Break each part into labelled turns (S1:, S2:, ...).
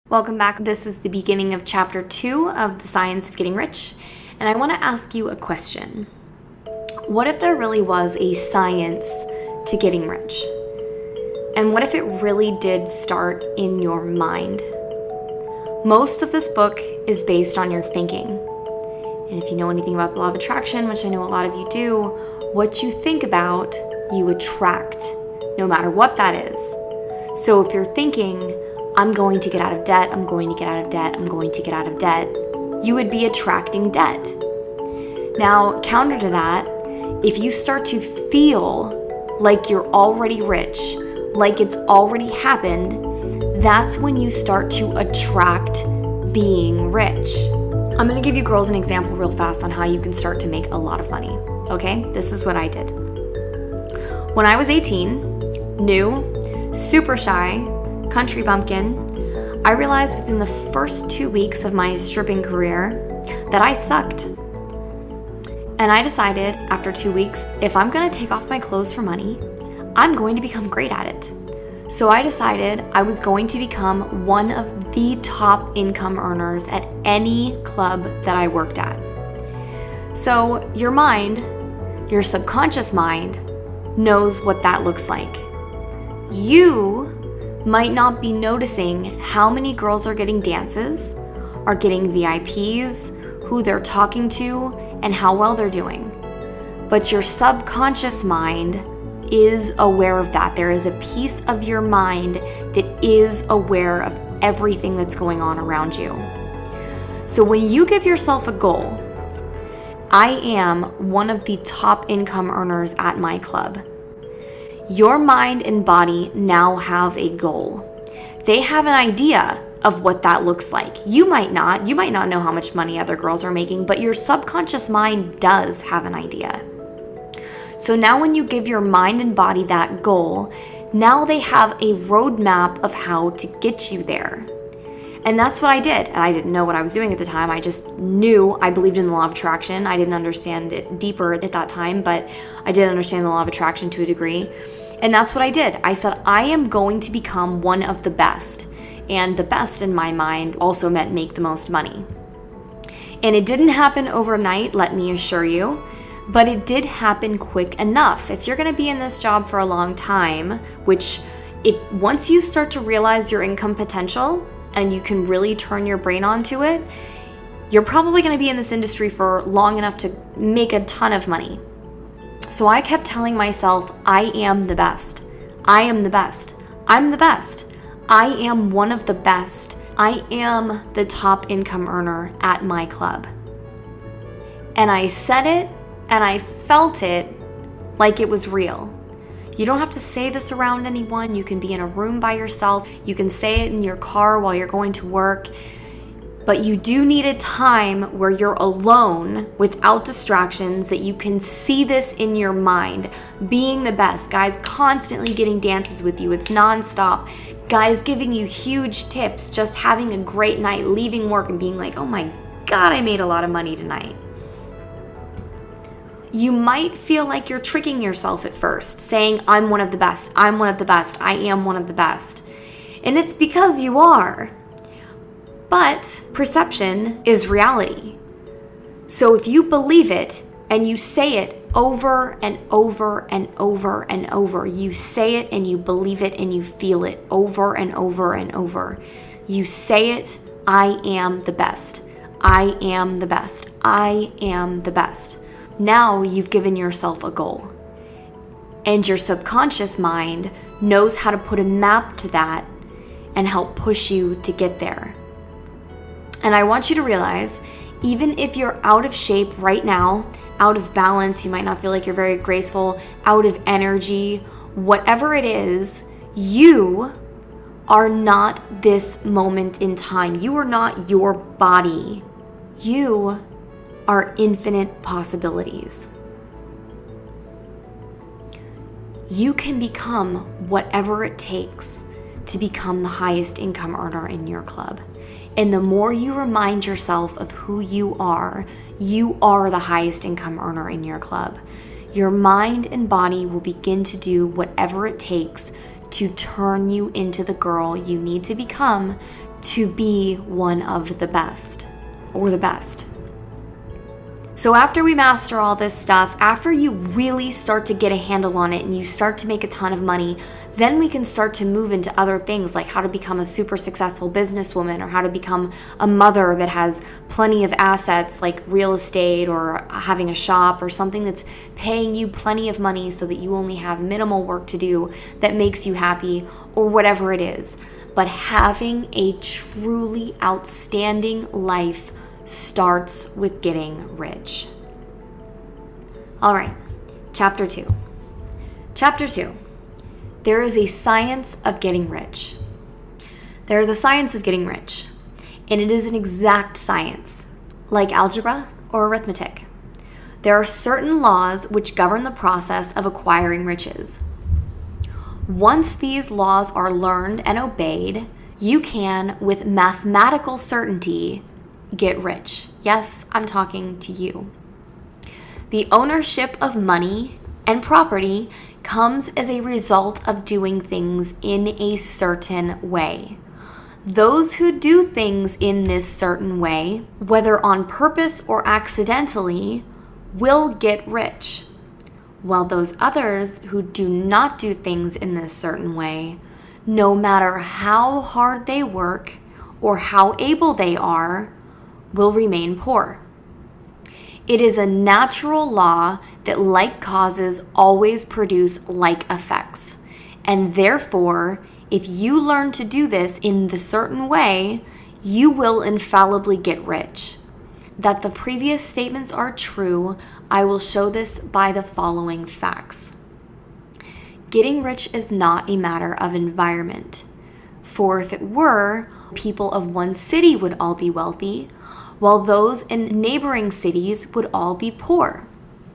S1: Welcome back. This is the beginning of chapter 2 of The Science of Getting Rich, and I want to ask you a question. What if there really was a science to getting rich? And what if it really did start in your mind? Most of this book is based on your thinking. And if you know anything about the law of attraction, which I know a lot of you do, what you think about, you attract, no matter what that is. So if you're thinking, I'm going to get out of debt, I'm going to get out of debt, I'm going to get out of debt, you would be attracting debt. Now, counter to that, if you start to feel like you're already rich, like it's already happened, that's when you start to attract being rich. I'm gonna give you girls an example real fast on how you can start to make a lot of money, okay? This is what I did. When I was 18, new, super shy, country bumpkin, I realized within the first 2 weeks of my stripping career that I sucked. And I decided after 2 weeks, if I'm gonna take off my clothes for money, I'm going to become great at it. So I decided I was going to become one of the top income earners at any club that I worked at. So your mind, your subconscious mind, knows what that looks like. You might not be noticing how many girls are getting dances, are getting VIPs, who they're talking to, and how well they're doing. But your subconscious mind is aware of that. There is a piece of your mind that is aware of everything that's going on around you. So when you give yourself a goal, I am one of the top income earners at my club. Your mind and body now have a goal. They have an idea of what that looks like. You might not know how much money other girls are making, but your subconscious mind does have an idea. So now when you give your mind and body that goal, now they have a roadmap of how to get you there. And that's what I did. And I didn't know what I was doing at the time. I just knew I believed in the law of attraction. I didn't understand it deeper at that time, but I did understand the law of attraction to a degree. And that's what I did. I said, I am going to become one of the best. And the best in my mind also meant make the most money. And it didn't happen overnight, let me assure you, but it did happen quick enough. If you're going to be in this job for a long time, which once you start to realize your income potential, and you can really turn your brain onto it, you're probably going to be in this industry for long enough to make a ton of money. So I kept telling myself, I am the best. I am the best. I'm the best. I am one of the best. I am the top income earner at my club. And I said it and I felt it like it was real. You don't have to say this around anyone. You can be in a room by yourself. You can say it in your car while you're going to work. But you do need a time where you're alone without distractions, that you can see this in your mind. Being the best. Guys constantly getting dances with you. It's nonstop. Guys giving you huge tips. Just having a great night, leaving work and being like, oh my God, I made a lot of money tonight. You might feel like you're tricking yourself at first, saying, I'm one of the best, I'm one of the best, I am one of the best. And it's because you are. But perception is reality. So if you believe it and you say it over and over and over and over, you say it and you believe it and you feel it over and over and over. You say it, I am the best. I am the best. I am the best. Now you've given yourself a goal. And your subconscious mind knows how to put a map to that and help push you to get there. And I want you to realize, even if you're out of shape right now, out of balance, you might not feel like you're very graceful, out of energy, whatever it is, you are not this moment in time. You are not your body. You are infinite possibilities. You can become whatever it takes to become the highest income earner in your club. And the more you remind yourself of who you are the highest income earner in your club. Your mind and body will begin to do whatever it takes to turn you into the girl you need to become to be one of the best or the best. So after we master all this stuff, after you really start to get a handle on it and you start to make a ton of money, then we can start to move into other things like how to become a super successful businesswoman or how to become a mother that has plenty of assets like real estate or having a shop or something that's paying you plenty of money so that you only have minimal work to do that makes you happy or whatever it is. But having a truly outstanding life starts with getting rich. All right, chapter 2. Chapter 2. There is a science of getting rich. There is a science of getting rich, and it is an exact science, like algebra or arithmetic. There are certain laws which govern the process of acquiring riches. Once these laws are learned and obeyed, you can, with mathematical certainty, get rich. Yes, I'm talking to you. The ownership of money and property comes as a result of doing things in a certain way. Those who do things in this certain way, whether on purpose or accidentally, will get rich, while those others who do not do things in this certain way, no matter how hard they work or how able they are, will remain poor. It is a natural law that like causes always produce like effects. And therefore, if you learn to do this in the certain way, you will infallibly get rich. That the previous statements are true, I will show this by the following facts. Getting rich is not a matter of environment. For if it were, people of one city would all be wealthy, while those in neighboring cities would all be poor.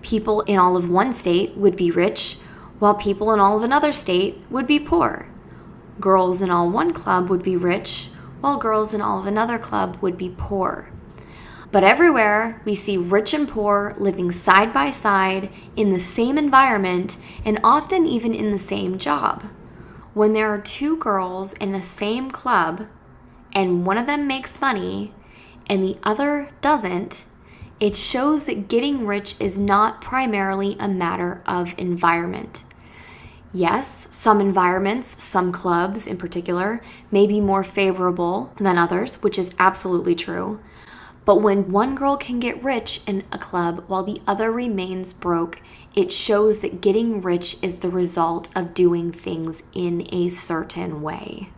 S1: People in all of one state would be rich, while people in all of another state would be poor. Girls in all one club would be rich, while girls in all of another club would be poor. But everywhere we see rich and poor living side by side in the same environment and often even in the same job. When there are two girls in the same club and one of them makes money and the other doesn't, it shows that getting rich is not primarily a matter of environment. Yes, some environments, some clubs in particular, may be more favorable than others, which is absolutely true. But when one girl can get rich in a club while the other remains broke, it shows that getting rich is the result of doing things in a certain way.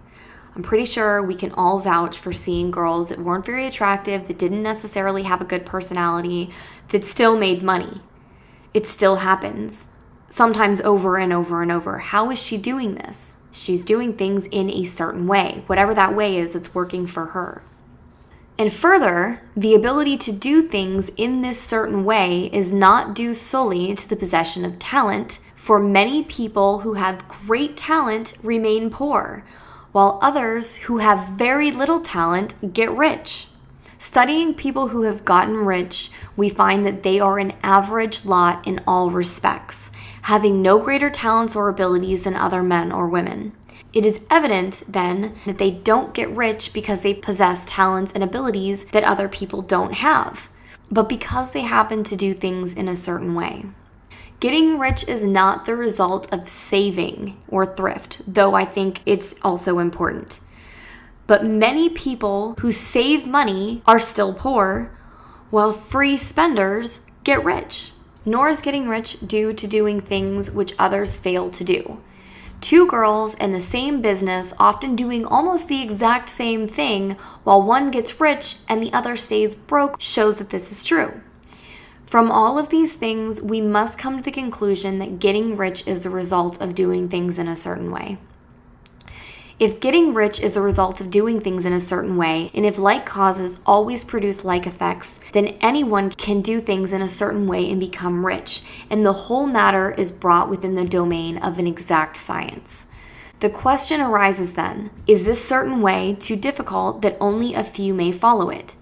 S1: I'm pretty sure we can all vouch for seeing girls that weren't very attractive, that didn't necessarily have a good personality, that still made money. It still happens, sometimes over and over and over. How is she doing this? She's doing things in a certain way, whatever that way is that's working for her. And further, the ability to do things in this certain way is not due solely to the possession of talent, for many people who have great talent remain poor, while others who have very little talent get rich. Studying people who have gotten rich, we find that they are an average lot in all respects, having no greater talents or abilities than other men or women. It is evident, then, that they don't get rich because they possess talents and abilities that other people don't have, but because they happen to do things in a certain way. Getting rich is not the result of saving or thrift, though I think it's also important. But many people who save money are still poor, while free spenders get rich. Nor is getting rich due to doing things which others fail to do. Two girls in the same business often doing almost the exact same thing while one gets rich and the other stays broke shows that this is true. From all of these things, we must come to the conclusion that getting rich is the result of doing things in a certain way. If getting rich is a result of doing things in a certain way, and if like causes always produce like effects, then anyone can do things in a certain way and become rich, and the whole matter is brought within the domain of an exact science. The question arises then, is this certain way too difficult that only a few may follow it?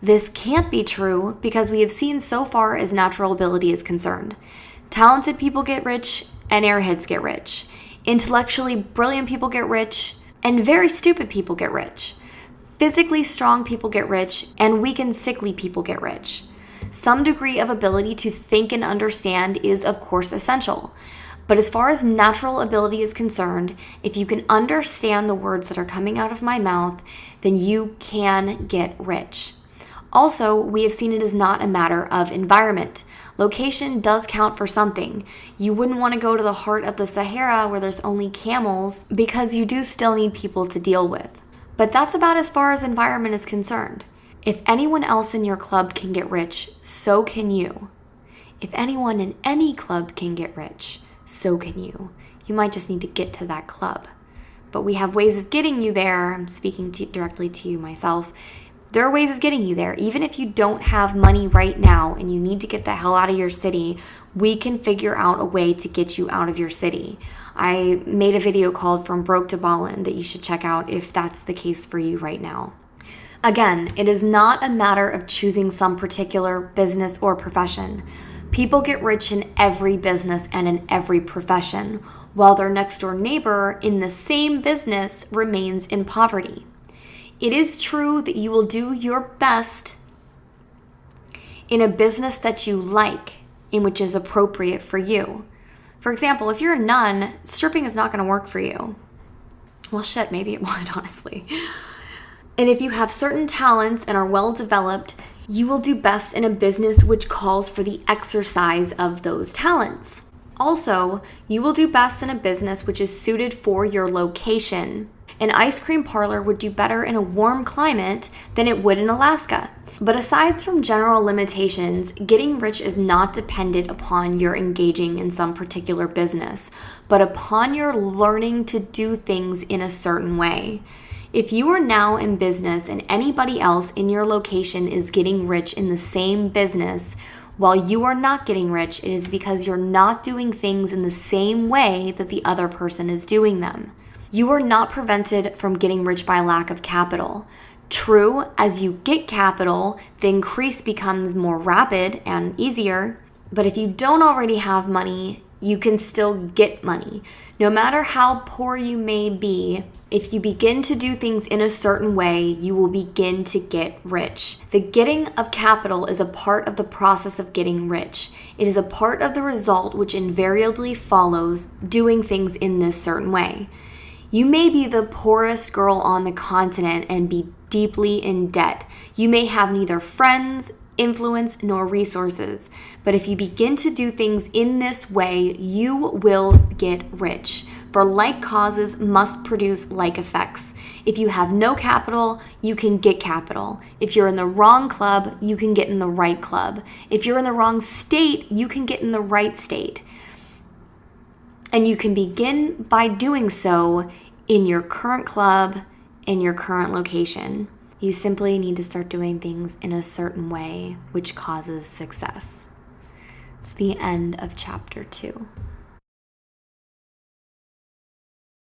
S1: This can't be true because we have seen so far as natural ability is concerned. Talented people get rich and airheads get rich. Intellectually brilliant people get rich, and very stupid people get rich. Physically strong people get rich, and weak and sickly people get rich. Some degree of ability to think and understand is, of course, essential. But as far as natural ability is concerned, if you can understand the words that are coming out of my mouth, then you can get rich. Also, we have seen it is not a matter of environment. Location does count for something. You wouldn't want to go to the heart of the Sahara where there's only camels because you do still need people to deal with. But that's about as far as environment is concerned. If anyone else in your club can get rich, so can you. If anyone in any club can get rich, so can you. You might just need to get to that club. But we have ways of getting you there. I'm speaking directly to you myself. There are ways of getting you there. Even if you don't have money right now and you need to get the hell out of your city, we can figure out a way to get you out of your city. I made a video called From Broke to Ballin' that you should check out if that's the case for you right now. Again, it is not a matter of choosing some particular business or profession. People get rich in every business and in every profession, while their next door neighbor in the same business remains in poverty. It is true that you will do your best in a business that you like, in which is appropriate for you. For example, if you're a nun, stripping is not going to work for you. Well, shit, maybe it would, honestly. And if you have certain talents and are well developed, you will do best in a business which calls for the exercise of those talents. Also, you will do best in a business which is suited for your location. An ice cream parlor would do better in a warm climate than it would in Alaska. But aside from general limitations, getting rich is not dependent upon your engaging in some particular business, but upon your learning to do things in a certain way. If you are now in business and anybody else in your location is getting rich in the same business, while you are not getting rich, it is because you're not doing things in the same way that the other person is doing them. You are not prevented from getting rich by lack of capital. True, as you get capital, the increase becomes more rapid and easier, but if you don't already have money, you can still get money. No matter how poor you may be, if you begin to do things in a certain way, you will begin to get rich. The getting of capital is a part of the process of getting rich. It is a part of the result which invariably follows doing things in this certain way. You may be the poorest girl on the continent and be deeply in debt. You may have neither friends, influence, nor resources. But if you begin to do things in this way, you will get rich. For like causes must produce like effects. If you have no capital, you can get capital. If you're in the wrong club, you can get in the right club. If you're in the wrong state, you can get in the right state. And you can begin by doing so in your current club, in your current location. You simply need to start doing things in a certain way, which causes success. It's the end of chapter 2.